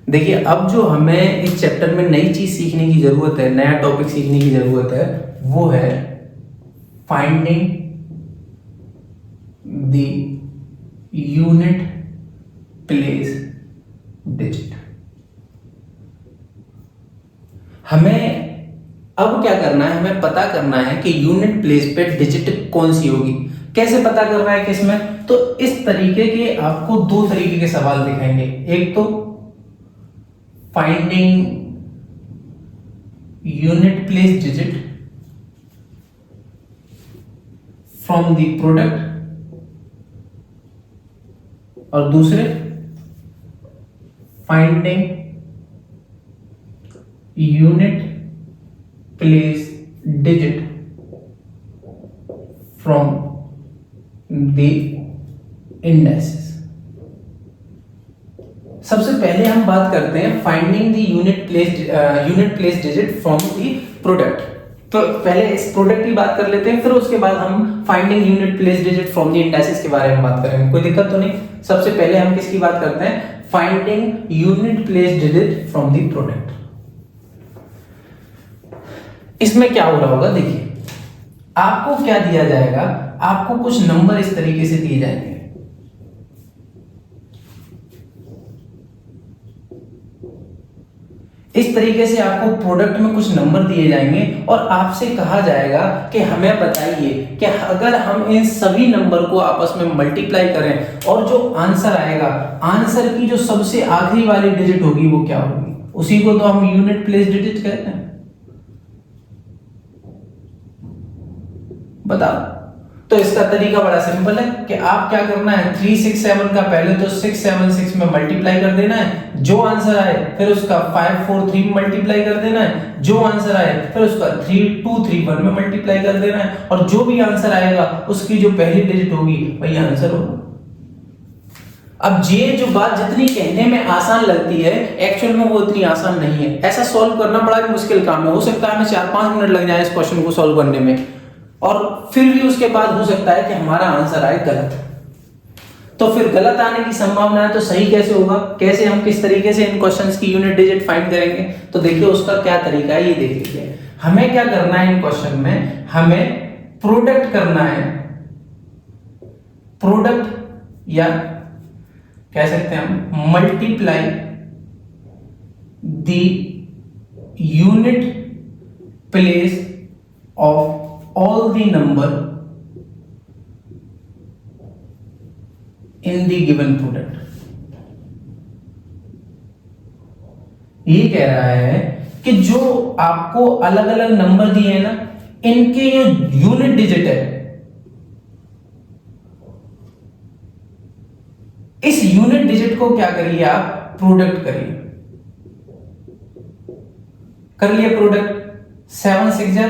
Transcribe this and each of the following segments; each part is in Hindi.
देखिए, अब जो हमें इस चैप्टर में नई चीज सीखने की जरूरत है, नया टॉपिक सीखने की जरूरत है, वो है finding the unit place digit. हमें अब क्या करना है, हमें पता करना है कि यूनिट प्लेस पे डिजिट कौन सी होगी। कैसे पता करना है किसमें? तो इस तरीके के आपको दो तरीके के सवाल दिखाएंगे। एक तो finding unit place digit from the product, और दूसरे finding unit place digit from the indexes. सबसे पहले हम बात करते हैं finding the unit place digit from the product. तो पहले इस प्रोडक्ट की बात कर लेते हैं, फिर उसके बाद हम finding unit place digit from the indexes के बारे में बात करेंगे। कोई दिक्कत तो नहीं? सबसे पहले हम किसकी बात करते हैं? Finding unit place digit from the product. इसमें क्या हो रहा होगा, देखिए आपको क्या दिया जाएगा, आपको कुछ नंबर इस तरीके से दिए जाएंगे। इस तरीके से आपको प्रोडक्ट में कुछ नंबर दिए जाएंगे और आपसे कहा जाएगा कि हमें बताइए कि अगर हम इन सभी नंबर को आपस में मल्टीप्लाई करें और जो आंसर आएगा, आंसर की जो सबसे आखिरी वाली डिजिट होगी वो क्या होगी? उसी को तो हम यूनिट प्लेस डिजिट कहते हैं। बताओ। तो इसका तरीका बड़ा सिंपल है कि आप क्या करना है, 367 का पहले तो 676 में मल्टीप्लाई कर देना है, जो आंसर आए फिर उसका 543 में मल्टीप्लाई कर देना है, जो आंसर आए फिर उसका 3231 में मल्टीप्लाई कर देना है, और जो भी आंसर आएगा उसकी जो पहली डिजिट होगी वही आंसर होगा। अब ये जो बात जितनी कहने में आसान लगती है, एक्चुअल में वो इतनी आसान नहीं है। ऐसा सॉल्व करना बड़ा मुश्किल काम है। हो सकता है हमें 4-5 मिनट लग जाए इस क्वेश्चन को सॉल्व करने में, और फिर भी उसके बाद हो सकता है कि हमारा आंसर आए गलत। तो फिर गलत आने की संभावना है, तो सही कैसे होगा? कैसे हम किस तरीके से इन क्वेश्चंस की यूनिट डिजिट फाइंड करेंगे? तो देखिए उसका क्या तरीका है, ये देख लीजिए। हमें क्या करना है इन क्वेश्चन में, हमें प्रोडक्ट करना है। प्रोडक्ट या कह सकते हैं हम multiply the unit place of all the number in the given product। ये कह रहा है कि जो आपको अलग अलग नंबर दिए हैं ना, इनके जो यूनिट डिजिट है, इस यूनिट डिजिट को क्या करिए आप, प्रोडक्ट करिए। कर लिए प्रोडक्ट, 7 6 जा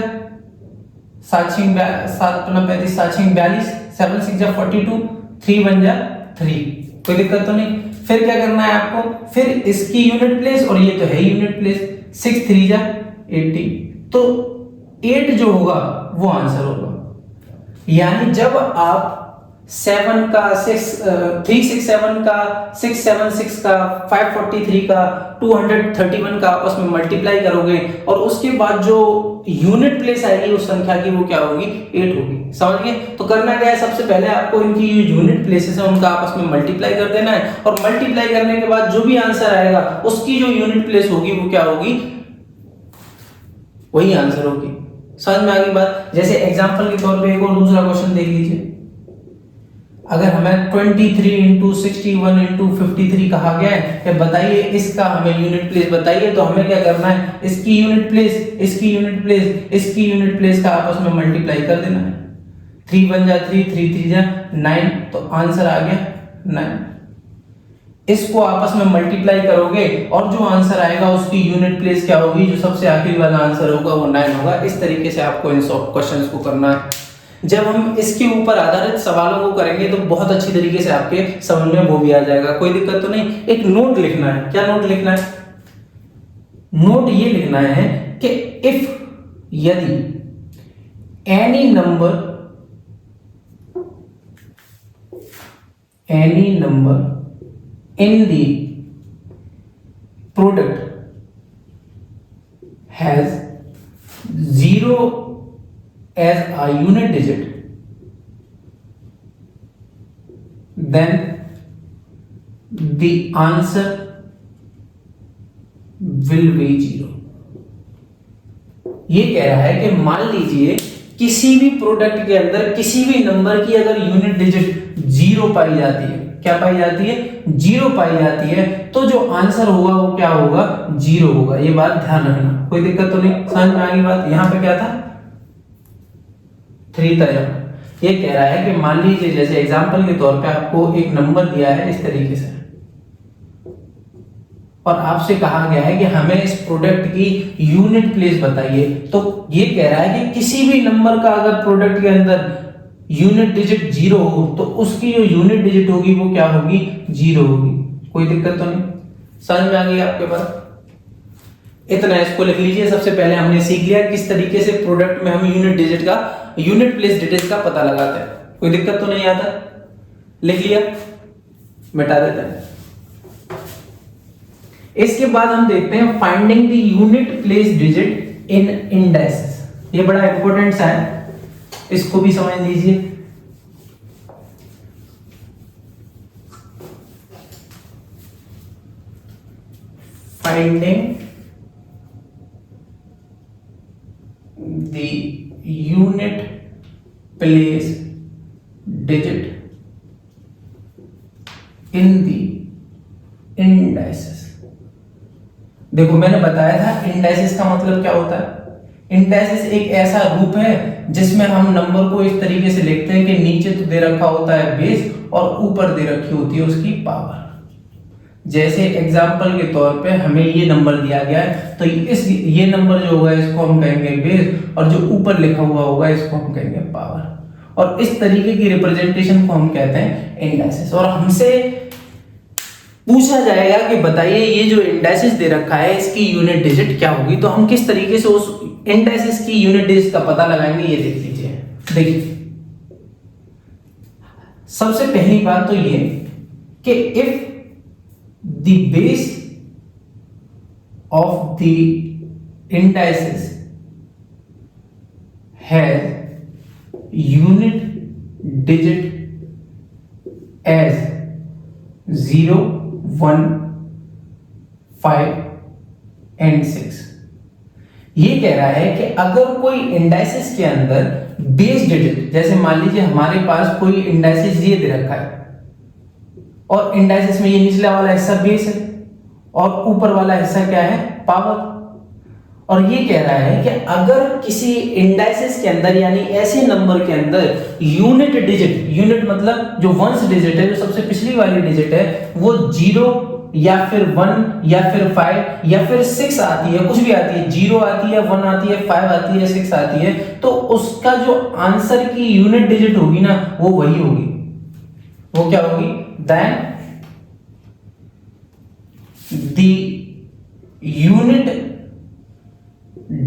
7 35 7 42, 7 6 जा 42, 3 1 जा 3। कोई दिक्कत तो नहीं? फिर क्या करना है आपको, फिर इसकी यूनिट प्लेस, और ये तो है यूनिट प्लेस, 6 3 जा 80, तो 8 जो होगा वो आंसर होगा। यानी जब आप 7 का 367 का 676 का 543 का 231 का आपस में मल्टीप्लाई करोगे, और उसके बाद जो यूनिट प्लेस आएगी उस संख्या की, वो क्या होगी? 8 होगी। समझ गए? तो करना क्या है, सबसे पहले आपको इनकी यूनिट प्लेसेस है उनका आपस में मल्टीप्लाई कर देना है, और मल्टीप्लाई करने के बाद जो भी आंसर आएगा उसकी जो यूनिट प्लेस होगी वो क्या होगी? वही आंसर होगी। समझ में आ गई बात? जैसे एग्जांपल के तौर पे एक और दूसरा क्वेश्चन देख लीजिए। अगर हमें 23 इंटू 61 इंटू 53 कहा गया है कि बताइए इसका हमें यूनिट प्लेस बताइए, तो हमें क्या करना है, इसकी यूनिट प्लेस, इसकी यूनिट प्लेस, इसकी यूनिट प्लेस का आपस में मल्टीप्लाई कर देना है। 3 1 जा 3, 3 3 जा 9, तो आंसर आ गया 9। इसको आपस में मल्टीप्लाई करोगे और जो आंसर आएगा उसकी यूनिट प्लेस क्या होगी? जो सबसे आखिरी वाला आंसर होगा वो 9 होगा। इस तरीके से आपको इन सब क्वेश्चंस को करना है। जब हम इसके ऊपर आधारित सवालों को करेंगे तो बहुत अच्छी तरीके से आपके समझ में वो भी आ जाएगा। कोई दिक्कत तो नहीं? एक नोट लिखना है। क्या नोट लिखना है? नोट ये लिखना है कि इफ, यदि any number in the product has 0 as a unit digit, then the answer will be 0। ये कह रहा है कि मान लीजिए किसी भी प्रोडक्ट के अंदर किसी भी नंबर की अगर यूनिट डिजिट 0 पाई जाती है, क्या पाई जाती है, 0 पाई जाती है, तो जो आंसर होगा वो क्या होगा, 0 होगा। ये बात ध्यान रखना, कोई दिक्कत तो नहीं, समझ में आ गई बात। यहां पे क्या था, 3 था। ये कह रहा है कि मान लीजिए जैसे एग्जांपल के तौर पे आपको एक नंबर दिया है इस तरीके से, और आपसे कहा गया है कि हमें इस प्रोडक्ट की यूनिट प्लेस बताइए। तो ये कह रहा है कि किसी भी नंबर का अगर प्रोडक्ट के अंदर यूनिट डिजिट 0 हो तो उसकी जो यूनिट डिजिट होगी वो क्या होगी, 0 होगी। कोई दिक्कत तो नहीं, समझ में आ गई आपके पास। इतना इसको लिख लीजिए। सबसे पहले हमने सीख लिया किस तरीके से प्रोडक्ट में हम यूनिट डिजिट का, यूनिट प्लेस डिजिट का पता लगाते हैं। कोई दिक्कत तो नहीं आता, लिख लिया, मिटा देते हैं। इसके बाद हम देखते हैं finding the unit place digit in indices. ये बड़ा इंपॉर्टेंट सा है, इसको भी समझ लीजिए। Finding the unit place digit in the indices. देखो मैंने बताया था इंडाइसेस का मतलब क्या होता है। इंडाइसेस एक ऐसा रूप है जिसमें हम नंबर को इस तरीके से लिखते हैं कि नीचे तो दे रखा होता है बेस और ऊपर दे रखी होती है उसकी पावर। जैसे एग्जांपल के तौर पे हमें ये नंबर दिया गया है, तो ये नंबर जो होगा इसको हम कहेंगे बेस, और जो ऊपर लिखा हुआ होगा इसको हम कहेंगे पावर। और इस तरीके की रिप्रेजेंटेशन को हम कहते हैं इंडाइसेस। और हमसे पूछा जाएगा कि बताइए ये जो इंडाइसेस दे रखा है इसकी यूनिट डिजिट क्या होगी, तो हम किस तरीके से उस इंडाइसेस की यूनिट डिजिट का पता लगाएंगे, ये देख लीजिए। देखिए सबसे पहली बात तो ये कि if the base of the indices has unit digit as 0, 1, 5 and 6। ये कह रहा है कि अगर कोई इंडाइसेस के अंदर बेस डिजिट, जैसे मान लीजिए हमारे पास कोई इंडाइसेस ये दे रखा है और इंडाइसेस में ये निचला वाला हिस्सा बेस है और ऊपर वाला हिस्सा क्या है, पावर। और ये कह रहा है कि अगर किसी इंडाइसेस के अंदर यानी ऐसे नंबर के अंदर यूनिट डिजिट, यूनिट मतलब जो वंस डिजिट है, जो सबसे पिछली वाली डिजिट है, वो 0 या फिर 1 या फिर 5 या फिर 6 आती है, कुछ भी आती है, 0 आती है, 1 आती है, 5 आती है, 6 आती है, तो उसका जो आंसर की यूनिट डिजिट होगी ना वो वही होगी। वो क्या होगी, then the unit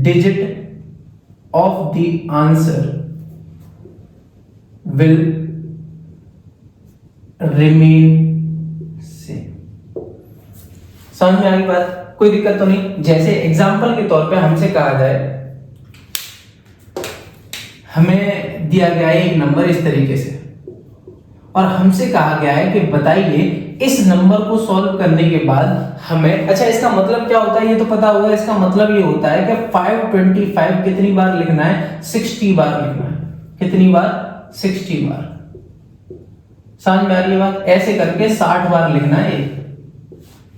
digit of the answer will remain same। समझ में आ गई बात, कोई दिक्कत तो नहीं। जैसे एग्जांपल के तौर पे हमसे कहा जाए, हमें दिया गया है एक नंबर इस तरीके से और हमसे कहा गया है कि बताइए इस नंबर को सॉल्व करने के बाद हमें, अच्छा इसका मतलब क्या होता है ये तो पता होगा। इसका मतलब ये होता है कि 525 कितनी बार लिखना है, 60 बार लिखना है। कितनी बार, 60 बार। समझ में आ रही है बात। ऐसे करके 60 बार लिखना है,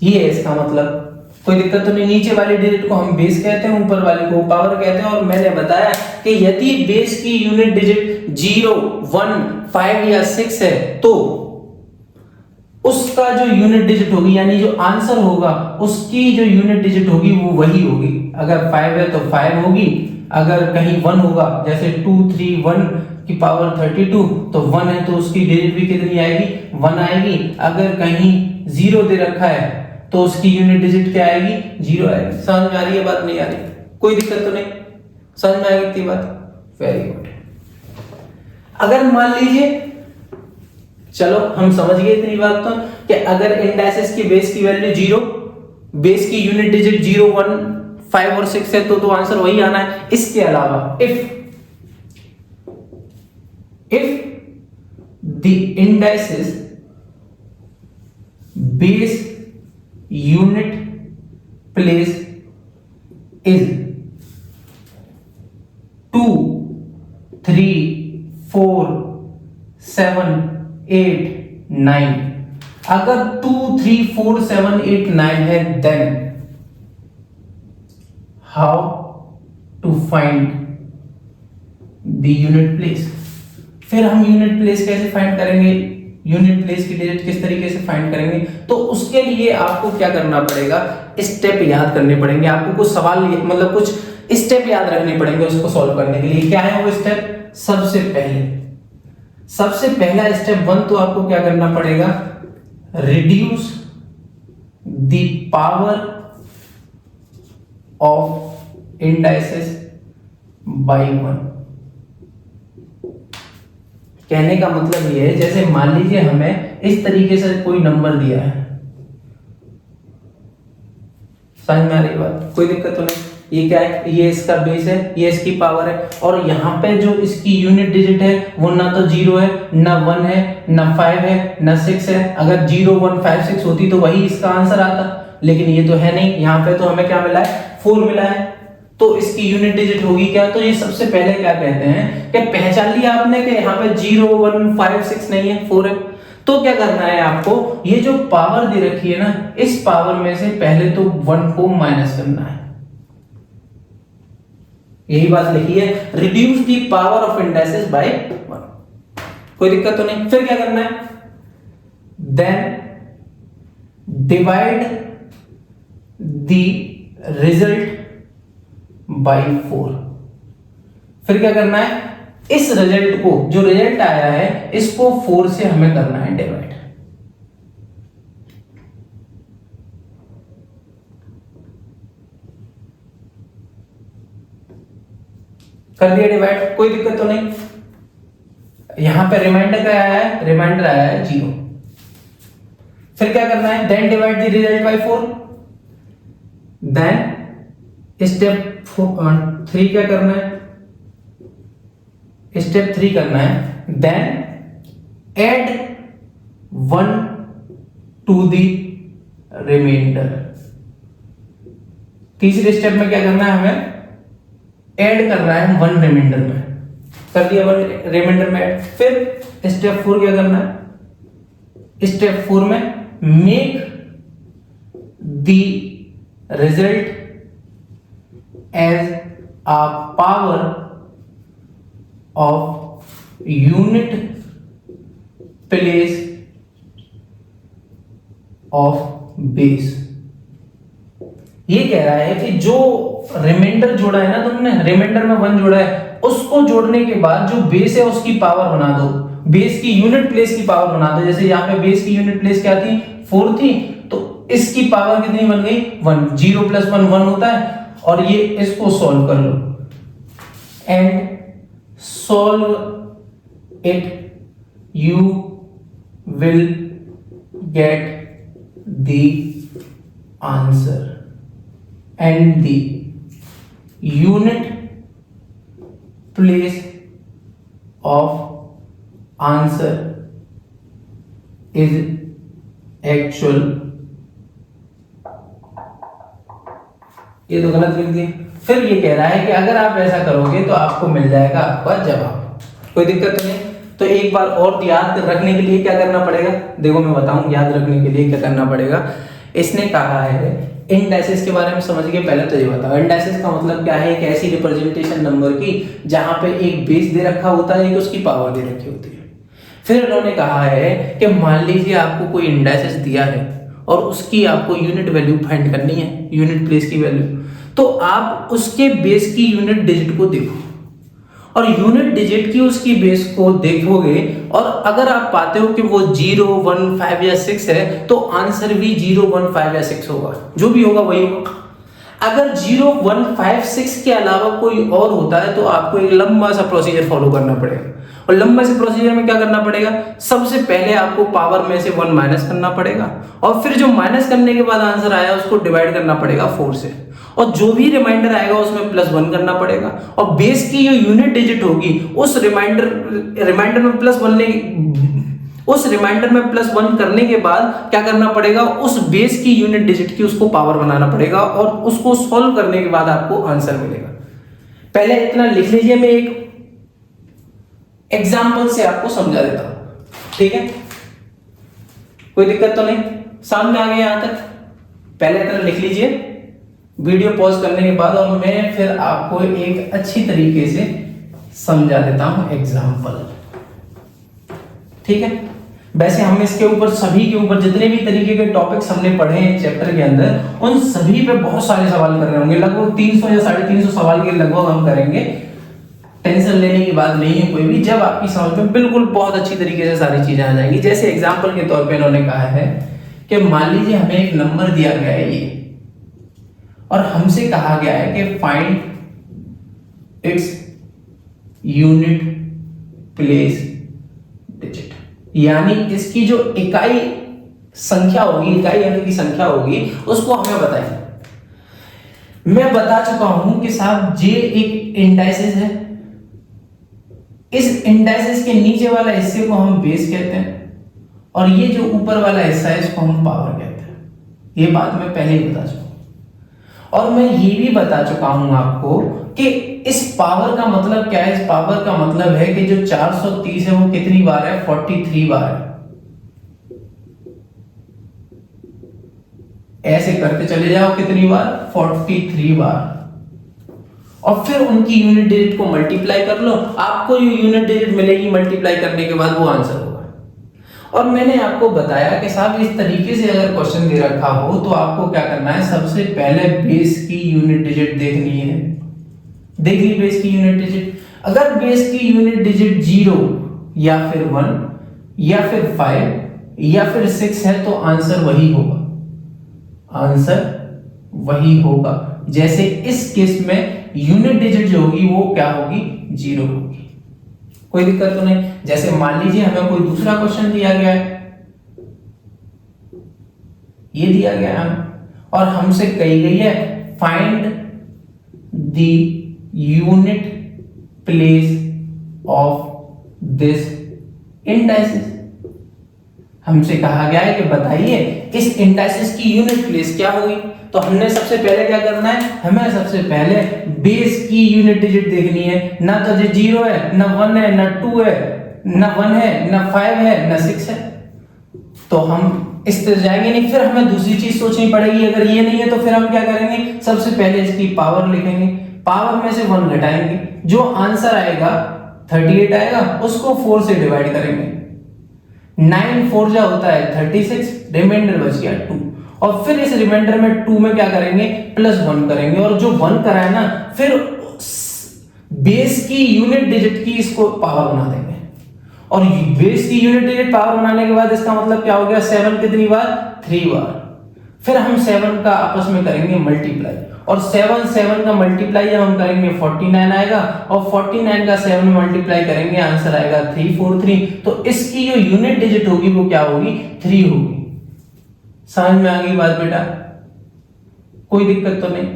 ये है इसका मतलब। कोई दिक्कत तो नहीं। नीचे वाली डिजिट को हम बेस कहते हैं, ऊपर वाले को पावर कहते हैं। और मैंने बताया कि यदि बेस की यूनिट डिजिट 0, 1, 5 या 6 है तो उसका जो यूनिट डिजिट होगी यानी जो आंसर होगा उसकी जो यूनिट डिजिट होगी वो वही होगी। अगर 5 है तो 5 होगी, अगर कहीं 1 होगा जैसे 2, 3, 1 की पावर 32 तो 1 है तो उसकी डिजिट भी कितनी आएगी, 1 आएगी। अगर कहीं 0 दे रखा है तो उसकी यूनिट डिजिट क्या आएगी, 0 आएगी। समझ में आ रही है बात, नहीं आ रही, कोई दिक्कत तो नहीं, समझ में आ गई इतनी बात, वेरी गुड। अगर मान लीजिए, चलो हम समझ गए इतनी बात तो कि अगर इंडाइसेस की बेस की वैल्यू 0 बेस की यूनिट डिजिट 0, 1, 5 और 6 है तो आंसर वही आना है। इसके अलावा if the indices base unit place is 2, 3, 4, 7, 8, 9, अगर 2, 3, 4, 7, 8, 9 है then how to find the unit place. फिर हम यूनिट प्लेस कैसे फाइंड करेंगे, यूनिट प्लेस की डिजिट किस तरीके से फाइंड करेंगे, तो उसके लिए आपको क्या करना पड़ेगा, स्टेप याद करने पड़ेंगे। आपको कुछ सवाल मतलब कुछ स्टेप याद रखने पड़ेंगे उसको सॉल्व करने के लिए। क्या है वो स्टेप? सबसे पहला स्टेप 1 तो आपको क्या करना पड़ेगा, reduce the power of indices by 1। कहने का मतलब ये है, जैसे मान लीजिए हमें इस तरीके से कोई नंबर दिया है, समझ में आ रही बात, कोई दिक्कत तो नहीं। ये क्या है, ये इसका बेस है, ये इसकी पावर है, और यहाँ पे जो इसकी यूनिट डिजिट है वो ना तो 0 है, ना 1 है, ना 5 है, ना 6 है। अगर 0, 1, 5, 6 होती तो वही इसका आंसर आता, लेकिन ये तो है नहीं। यहाँ पे तो हमें क्या मिला है, 4 मिला है, तो इसकी यूनिट डिजिट होगी क्या। तो ये सबसे पहले क्या कहते हैं कि पहचान लिया आपने कि यहाँ पे 0, 1, 5, 6 नहीं है, 4 है। तो क्या करना है आपको, ये जो पावर दे रखी है ना, इस पावर में से पहले तो 1 को माइनस करना है। यही बात लिखी है, reduce the power of indices by 1। कोई दिक्कत तो नहीं। फिर क्या करना है, then divide the result by 4। फिर क्या करना है, इस रिजल्ट को, जो रिजल्ट आया है, इसको 4 से हमें करना है डिवाइड। कर दिया डिवाइड, कोई दिक्कत तो नहीं। यहां पे रिमाइंडर क्या आया है, रिमाइंडर आया है 0। फिर क्या करना है, then divide the result by 4। Then step 3 क्या करना है, स्टेप 3 करना है, then add 1 to the remainder. तीसरे स्टेप में क्या करना है, हमें ऐड करना है 1 रिमाइंडर में। कर दिया 1 रिमाइंडर में ऐड। फिर स्टेप 4 क्या करना है, स्टेप 4 में make the result as a power of unit place of base. ये कह रहा है कि जो रिमाइंडर जोड़ा है ना तुमने, रिमाइंडर में 1 जोड़ा है, उसको जोड़ने के बाद जो बेस है उसकी पावर बना दो, बेस की यूनिट प्लेस की पावर बना दो। जैसे यहाँ पे बेस की यूनिट प्लेस क्या थी, 4 थी, तो इसकी पावर कितनी बन गई, 1। 0 + 1 1 होता है। और ये इसको सॉल्व कर लो and solve it, you will get the answer and the unit place of answer is actual। ये तो गलत लिख दिया। फिर ये कह रहा है कि अगर आप ऐसा करोगे तो आपको मिल जाएगा आपका जवाब। कोई दिक्कत नहीं। तो एक बार और याद रखने के लिए क्या करना पड़ेगा, देखो मैं बताऊं याद रखने के लिए क्या करना पड़ेगा। इसने कहा है इंडाइसेस के बारे में समझ के पहले तो ये बताओ, इंडाइसेस का मतलब क्या है, एक ऐसी रिप्रेजेंटेशन नंबर की जहां पे एक बेस दे रखा होता है, एक उसकी पावर दे रखी होती है। फिर उन्होंने कहा है कि मान लीजिए आपको कोई इंडाइसेस दिया है और उसकी आपको यूनिट वैल्यू फाइंड करनी है, यूनिट प्लेस की वैल्यू, तो आप उसके बेस की यूनिट डिजिट को देखो और यूनिट डिजिट की उसकी बेस को देखोगे और अगर आप पाते हो कि वो 0, 1, 5 या 6 है तो आंसर भी 0, 1, 5 या 6 होगा, जो भी होगा वही होगा। अगर 0 1 5 6 के अलावा कोई और होता है तो आपको एक लंबा सा प्रोसीजर फॉलो करना पड़ेगा। और लंबे से प्रोसीजर में क्या करना पड़ेगा, सबसे पहले आपको पावर में से 1 माइनस करना पड़ेगा और फिर जो माइनस करने के बाद आंसर आया उसको डिवाइड करना पड़ेगा 4 से, और जो भी रिमाइंडर आएगा उसमें +1 करना पड़ेगा। और बेस की जो यूनिट डिजिट होगी उस रिमाइंडर में +1 करने के बाद क्या करना पड़ेगा, उस बेस की यूनिट डिजिट की उसको पावर बनाना पड़ेगा और उसको सॉल्व करने के बाद आपको आंसर मिलेगा। पहले इतना लिख लीजिए, मैं एक एग्जाम्पल से आपको समझा देता हूं, ठीक है? कोई दिक्कत तो नहीं, सामने आ गया यहां तक? पहले इतना लिख लीजिए वीडियो पॉज करने के बाद, और मैं फिर आपको एक अच्छी तरीके से समझा देता हूं एग्जाम्पल, ठीक है? वैसे हम इसके ऊपर सभी के ऊपर जितने भी तरीके के टॉपिक्स हमने पढ़े हैं चैप्टर के अंदर, उन सभी पे बहुत सारे सवाल कर रहे होंगे, लगभग 300 या 350 सवाल के लगभग हम करेंगे। टेंशन लेने की बात नहीं है कोई भी, जब आपकी समझ में बिल्कुल बहुत अच्छी तरीके से सारी चीजें आ जाएंगी। जैसे एग्जाम्पल के तौर पे इन्होंने कहा है कि मान लीजिए हमें एक नंबर दिया गया है ये, और हमसे कहा गया है कि find its unit place digit, यानी इसकी जो इकाई संख्या होगी, इकाई अंक की संख्या होगी, उसको हमें बताएं। मैं बता चुका हूं कि साहब ये एक इंडाइसिस है, इस इंडाइसिस के नीचे वाला हिस्से को हम बेस कहते हैं और ये जो ऊपर वाला हिस्सा है इसको हम पावर कहते हैं। ये बात मैं पहले ही बता चुका हूं। और मैं ये भी बता चुका हूं आपको कि इस पावर का मतलब क्या है। इस पावर का मतलब है कि जो 430 है वो कितनी बार है, 43 बार है। ऐसे करते चले जाओ, कितनी बार, 43 बार, और फिर उनकी यूनिट डिजिट को मल्टीप्लाई कर लो, आपको जो यूनिट डिजिट मिलेगी मल्टीप्लाई करने के बाद वो आंसर होगा। और मैंने आपको बताया कि साहब इस तरीके से अगर क्वेश्चन दे रखा हो तो आपको क्या करना है, सबसे पहले बेस की यूनिट डिजिट देखनी है। देख ली बेस की यूनिट डिजिट, अगर बेस की यूनिट डिजिट 0 या फिर 1 या फिर 5 या फिर 6 है तो आंसर वही होगा, आंसर वही होगा। जैसे इस केस में यूनिट डिजिट जो होगी वो क्या होगी, 0 होगी। कोई दिक्कत तो नहीं। जैसे मान लीजिए हमें कोई दूसरा क्वेश्चन दिया गया है, ये दिया गया है और हमसे कही गई है find the unit place of this indices. हमसे कहा गया है कि बताइए इस इंडाइसिस की यूनिट प्लेस क्या होगी। तो हमने सबसे पहले क्या करना है, हमें सबसे पहले बेस की यूनिट डिजिट देखनी है। ना तो जो 0 है, ना 1 है, ना 2 है, ना 1 है, ना 5 है, ना 6 है, तो हम इस तरह जाएंगे नहीं। फिर हमें दूसरी चीज सोचनी पड़ेगी, अगर ये नहीं है तो फिर हम क्या करेंगे, सबसे पहले इसकी पावर लिखेंगे, पावर में से 1 घटाएंगे, जो आंसर आएगा 38 आएगा, उसको 4 से डिवाइड करेंगे। 9 4 जा होता है 36, रिमाइंडर बच गया 2, और फिर इस रिमाइंडर में 2 में क्या करेंगे, +1 करेंगे, और जो 1 करा है ना फिर बेस की यूनिट डिजिट की इसको पावर बना देंगे। और बेस की यूनिट डिजिट पावर बनाने के बाद इसका मतलब क्या हो गया, 7 कितनी बार, 3 बार। फिर हम 7 का आपस में करेंगे मल्टीप्लाई, और 7 का मल्टीप्लाई जब हम करेंगे 49 आएगा, और 49 का 7 में मल्टीप्लाई करेंगे आंसर आएगा 343। तो इसकी जो यूनिट डिजिट होगी वो क्या होगी, 3 होगी। समझ में आ गई बात बेटा, कोई दिक्कत तो नहीं।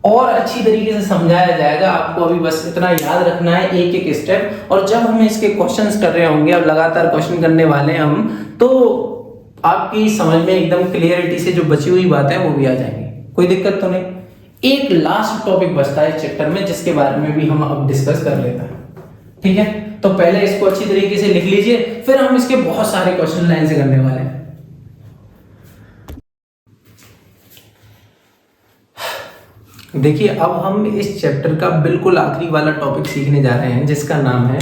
और अच्छी तरीके से समझाया जाएगा आपको, अभी बस इतना याद रखना है एक एक स्टेप। और जब हम इसके क्वेश्चंस कर रहे होंगे, अब लगातार क्वेश्चन करने वाले हैं हम, तो आपकी समझ में एकदम क्लियरिटी से जो बची हुई बात है वो भी आ जाएंगी, कोई दिक्कत तो नहीं। एक लास्ट टॉपिक बचता है चैप्टर में जिसके बारे में भी हम अब डिस्कस कर लेते हैं, ठीक है? तो पहले इसको अच्छी तरीके से लिख लीजिए, फिर हम इसके बहुत सारे क्वेश्चन लाइन से करने वाले हैं। देखिए अब हम इस चैप्टर का बिल्कुल आखिरी वाला टॉपिक सीखने जा रहे हैं जिसका नाम है